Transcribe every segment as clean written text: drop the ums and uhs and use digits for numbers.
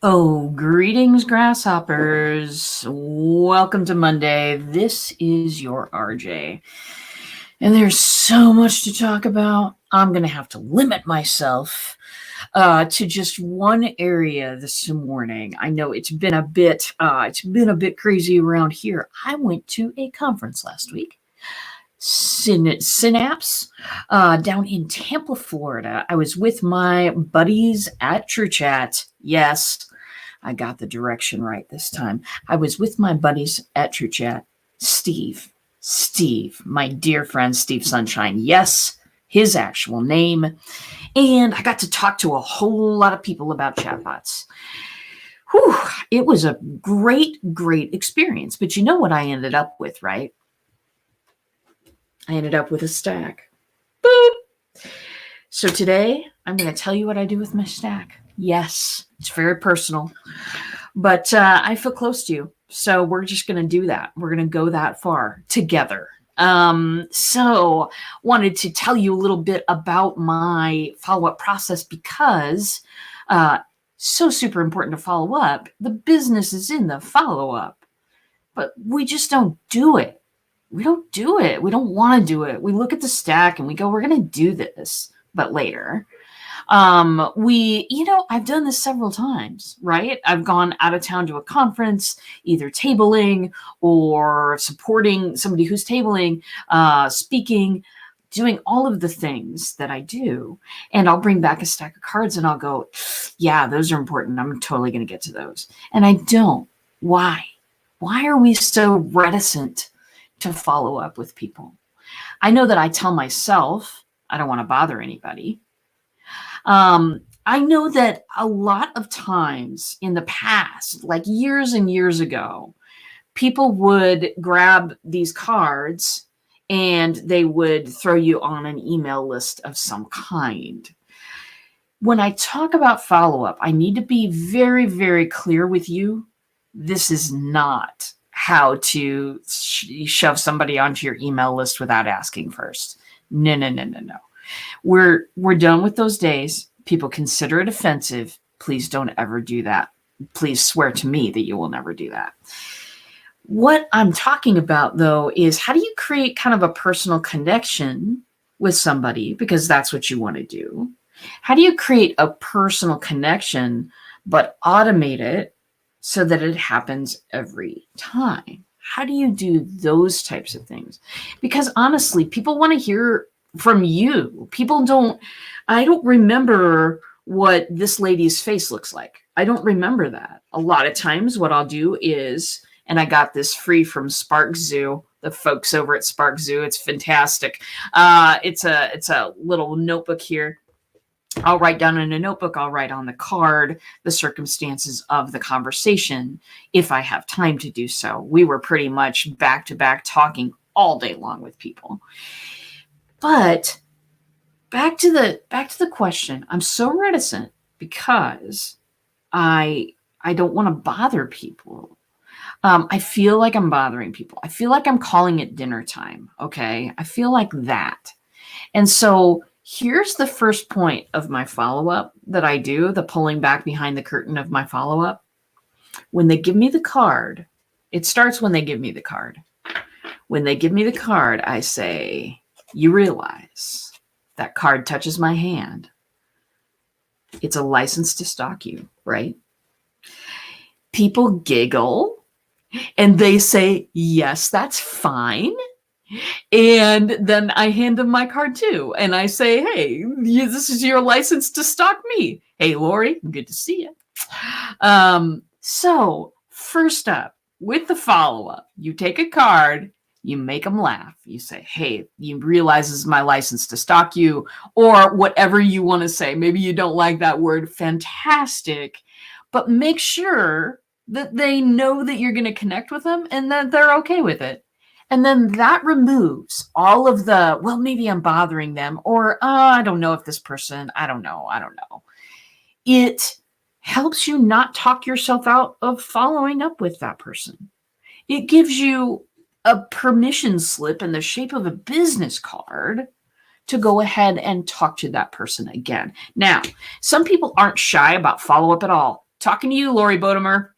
Oh, greetings, grasshoppers. Welcome to Monday. This is your RJ. And there's so much to talk about. I'm going to have to limit myself to just one area this morning. I know it's been a bit crazy around here. I went to a conference last week. Synapse down in Tampa, Florida. I was with my buddies at TrueChat. Yes, I got the direction right this time. I was with my buddies at TrueChat. Steve, my dear friend Steve Sunshine. Yes, his actual name. And I got to talk to a whole lot of people about chatbots. Whew, it was a great experience. But you know what I ended up with, right? I ended up with a stack. Boop. So today, I'm going to tell you what I do with my stack. Yes, it's very personal, but I feel close to you. So we're just going to do that. We're going to go that far together. So wanted to tell you a little bit about my follow-up process because so super important to follow up. The business is in the follow-up, but we just don't do it. We don't do it. We don't want to do it. We look at the stack and we go, we're going to do this, but later. I've done this several times, right? I've gone out of town to a conference, either tabling or supporting somebody who's tabling, speaking, doing all of the things that I do. And I'll bring back a stack of cards and I'll go, yeah, those are important. I'm totally going to get to those. And I don't. Why? Why are we so reticent to follow up with people? I know that I tell myself I don't want to bother anybody. I know that a lot of times in the past, like years and years ago, people would grab these cards and they would throw you on an email list of some kind. When I talk about follow-up, I need to be very, very clear with you. This is not how to shove somebody onto your email list without asking first. No. We're done with those days. People consider it offensive. Please don't ever do that. Please swear to me that you will never do that. What I'm talking about, though, is how do you create kind of a personal connection with somebody, because that's what you want to do. How do you create a personal connection but automate it so that it happens every time? How do you do those types of things? Because honestly, people want to hear from you. I don't remember what this lady's face looks like. I don't remember that. A lot of times what I'll do is, and I got this free from Spark Zoo, the folks over at Spark Zoo. It's fantastic. It's a little notebook here. I'll write down in a notebook, I'll write on the card the circumstances of the conversation if I have time to do so. We were pretty much back to back talking all day long with people. But back to the question, I'm so reticent because I don't want to bother people. I feel like I'm bothering people. I feel like I'm calling it dinner time. Okay. I feel like that. And so here's the first point of my follow-up that I do, the pulling back behind the curtain of my follow-up. When they give me the card, it starts when they give me the card. When they give me the card, I say, you realize that card touches my hand. It's a license to stalk you, right? People giggle and they say, yes, that's fine. And then I hand them my card too. And I say, hey, this is your license to stalk me. Hey, Lori, good to see you. So first up, with the follow-up, you take a card, you make them laugh. You say, hey, you realize this is my license to stalk you, or whatever you want to say. Maybe you don't like that word. Fantastic. But make sure that they know that you're going to connect with them and that they're okay with it. And then that removes all of the, well, maybe I'm bothering them, or I don't know if this person, I don't know. It helps you not talk yourself out of following up with that person. It gives you a permission slip in the shape of a business card to go ahead and talk to that person again. Now, some people aren't shy about follow-up at all. talking to you, Lori Bodemer.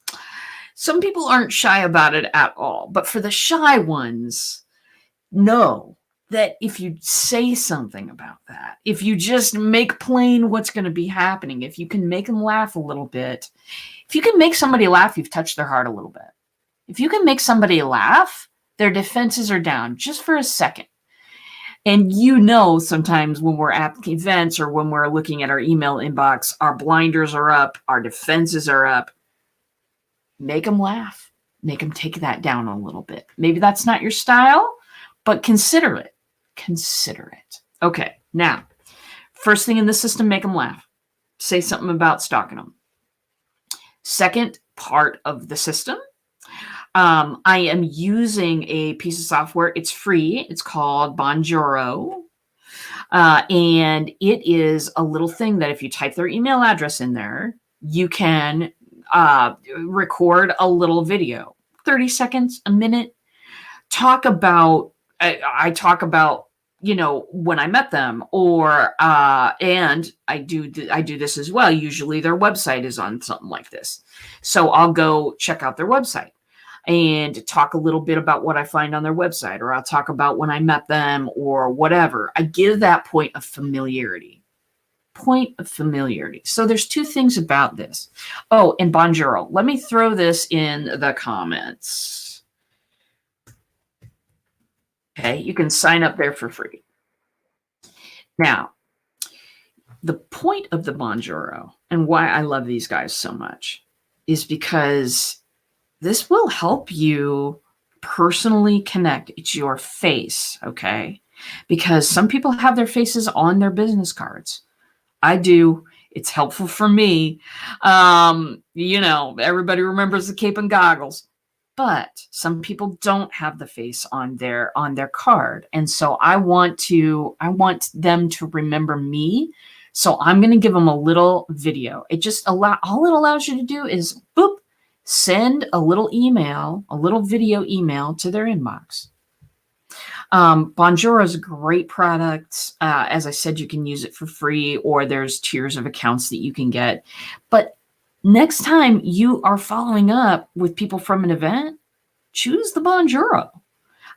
Some people aren't shy about it at all, but for the shy ones, know that if you say something about that, if you just make plain what's going to be happening, if you can make them laugh a little bit, if you can make somebody laugh, you've touched their heart a little bit. If you can make somebody laugh, their defenses are down just for a second. And sometimes when we're at events or when we're looking at our email inbox, our blinders are up, our defenses are up. Make them laugh. Make them take that down a little bit. Maybe that's not your style, but consider it. Consider it. Okay, now, first thing in the system, make them laugh. Say something about stalking them. Second part of the system, I am using a piece of software. It's free. It's called Bonjour. And it is a little thing that if you type their email address in there, you can record a little video, 30 seconds, a minute. I talk about, when I met them, or and I do this as well. Usually their website is on something like this, so I'll go check out their website and talk a little bit about what I find on their website, or I'll talk about when I met them or whatever. I give that point of familiarity. So there's two things about this. Oh, and Bonjour. Let me throw this in the comments. Okay, you can sign up there for free. Now, the point of the Bonjour and why I love these guys so much is because this will help you personally connect. It's your face, okay? Because some people have their faces on their business cards. I do. It's helpful for me. Everybody remembers the cape and goggles. But some people don't have the face on their card. And so I want them to remember me. So I'm going to give them a little video. All it allows you to do is boop, send a little video email to their inbox. Bonjour is a great product. As I said, you can use it for free, or there's tiers of accounts that you can get. But next time you are following up with people from an event, choose the Bonjour.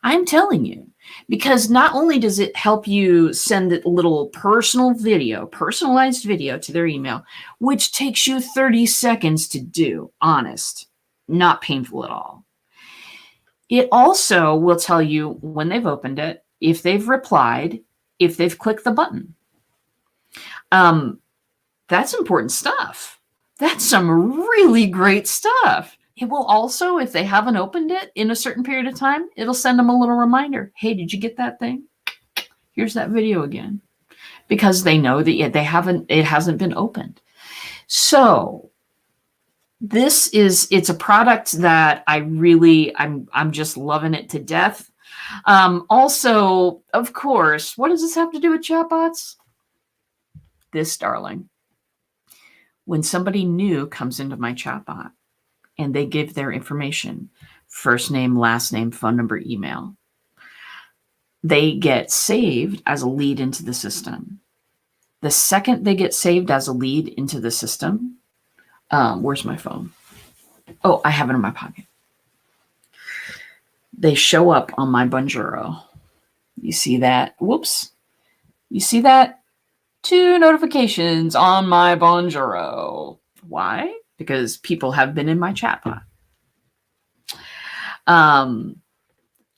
I'm telling you, because not only does it help you send a little personalized video to their email, which takes you 30 seconds to do, honest, not painful at all. It also will tell you when they've opened it, if they've replied, if they've clicked the button. That's important stuff. That's some really great stuff. It will also, if they haven't opened it in a certain period of time, it'll send them a little reminder. Hey, did you get that thing? Here's that video again. Because they know that it hasn't been opened. So it's a product that I'm just loving it to death. Also, of course, what does this have to do with chatbots? This, darling. When somebody new comes into my chatbot and they give their information, first name, last name, phone number, email, they get saved as a lead into the system. The second they get saved as a lead into the system, where's my phone? Oh, I have it in my pocket. They show up on my Bonjour. You see that? Whoops. You see that? 2 notifications on my Bonjour. Why? Because people have been in my chatbot.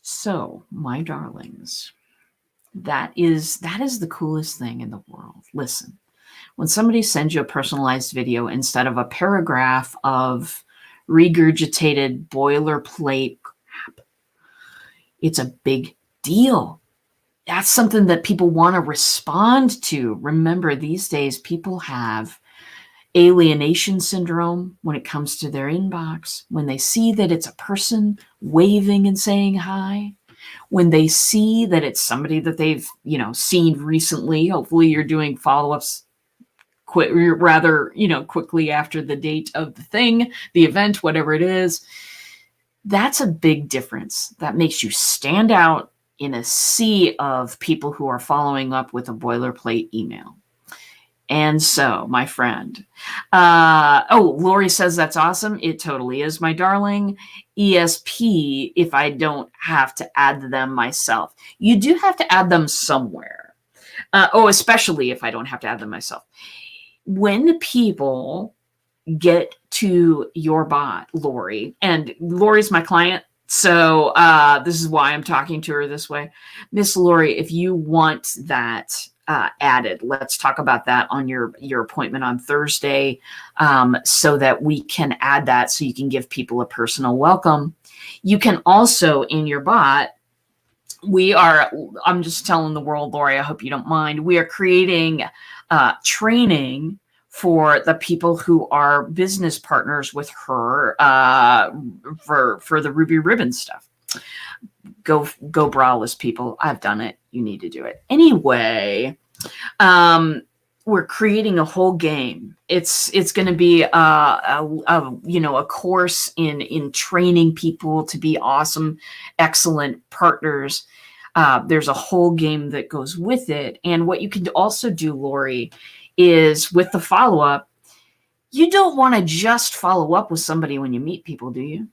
So, my darlings, that is the coolest thing in the world. Listen, when somebody sends you a personalized video instead of a paragraph of regurgitated boilerplate crap, it's a big deal. That's something that people want to respond to. Remember, these days, people have alienation syndrome when it comes to their inbox. When they see that it's a person waving and saying hi, when they see that it's somebody that they've, seen recently, hopefully you're doing follow-ups quickly after the date of the thing, the event, whatever it is. That's a big difference. That makes you stand out in a sea of people who are following up with a boilerplate email. And so, my friend, Lori says that's awesome. It totally is, my darling. ESP, if I don't have to add them myself. You do have to add them somewhere. Especially if I don't have to add them myself. When people get to your bot, Lori, and Lori's my client, so this is why I'm talking to her this way. Miss Lori, if you want that added, let's talk about that on your appointment on Thursday, so that we can add that so you can give people a personal welcome. You can also, in your bot, I'm just telling the world, Lori, I hope you don't mind, we are creating training for the people who are business partners with her for the Ruby Ribbon stuff. Go braless, people. I've done it. You need to do it. Anyway, we're creating a whole game. It's going to be a course in training people to be awesome, excellent partners. There's a whole game that goes with it. And what you can also do, Lori, is with the follow-up, you don't want to just follow up with somebody when you meet people, do you?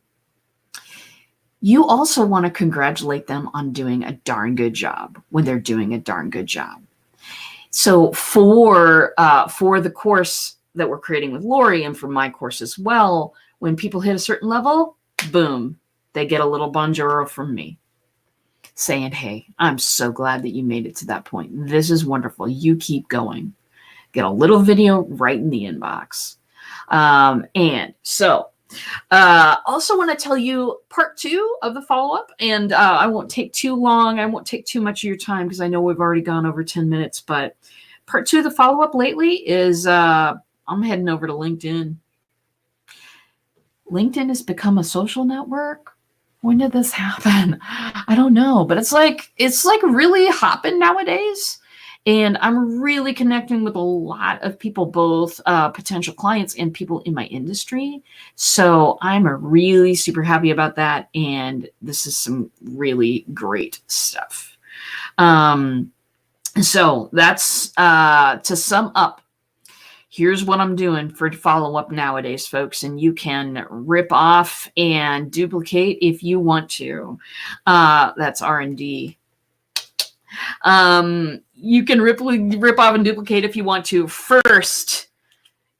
You also want to congratulate them on doing a darn good job when they're doing a darn good job. So for the course that we're creating with Lori, and for my course as well, when people hit a certain level, boom, they get a little Bonjour from me saying, hey, I'm so glad that you made it to that point. This is wonderful. You keep going. Get a little video right in the inbox. And so also want to tell you part 2 of the follow-up, and I won't take too long. I won't take too much of your time because I know we've already gone over 10 minutes, but part 2 of the follow-up lately is I'm heading over to LinkedIn. LinkedIn has become a social network. When did this happen? I don't know, but it's like really hopping nowadays. And I'm really connecting with a lot of people, both potential clients and people in my industry. So I'm really super happy about that. And this is some really great stuff. So that's to sum up. Here's what I'm doing for follow-up nowadays, folks. And you can rip off and duplicate if you want to. That's R&D. You can rip off and duplicate if you want to. First,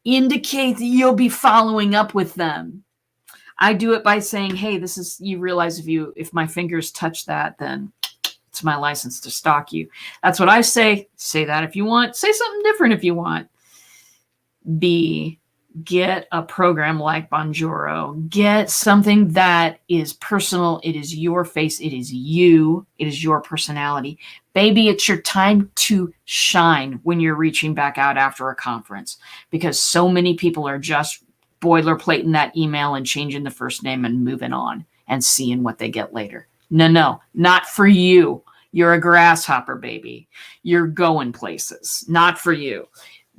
indicate that you'll be following up with them. I do it by saying, hey, this is, you realize if my fingers touch that, then it's my license to stalk you. That's what I say. Say that if you want. Say something different if you want. B, get a program like Bonjour. Get something that is personal. It is your face. It is you. It is your personality. Baby, it's your time to shine when you're reaching back out after a conference, because so many people are just boilerplating that email and changing the first name and moving on and seeing what they get later. No, not for you. You're a grasshopper, baby. You're going places. Not for you.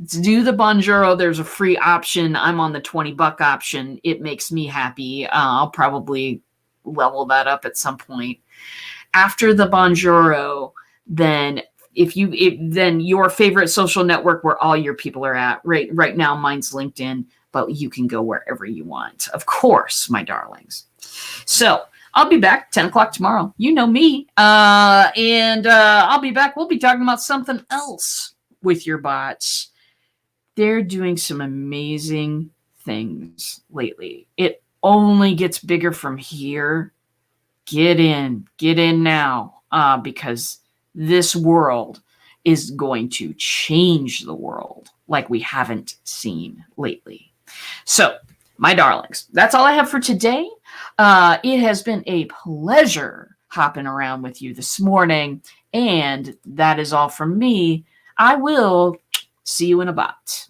To do the Bonjour, there's a free option. I'm on the $20 option. It makes me happy. I'll probably level that up at some point. After the Bonjour, then then your favorite social network where all your people are at. Right now, mine's LinkedIn, but you can go wherever you want. Of course, my darlings. So I'll be back 10 o'clock tomorrow. You know me. And I'll be back. We'll be talking about something else with your bots. They're doing some amazing things lately. It only gets bigger from here. Get in now, because this world is going to change the world like we haven't seen lately. So, my darlings, that's all I have for today. It has been a pleasure hopping around with you this morning, and that is all from me. I will see you in a bot.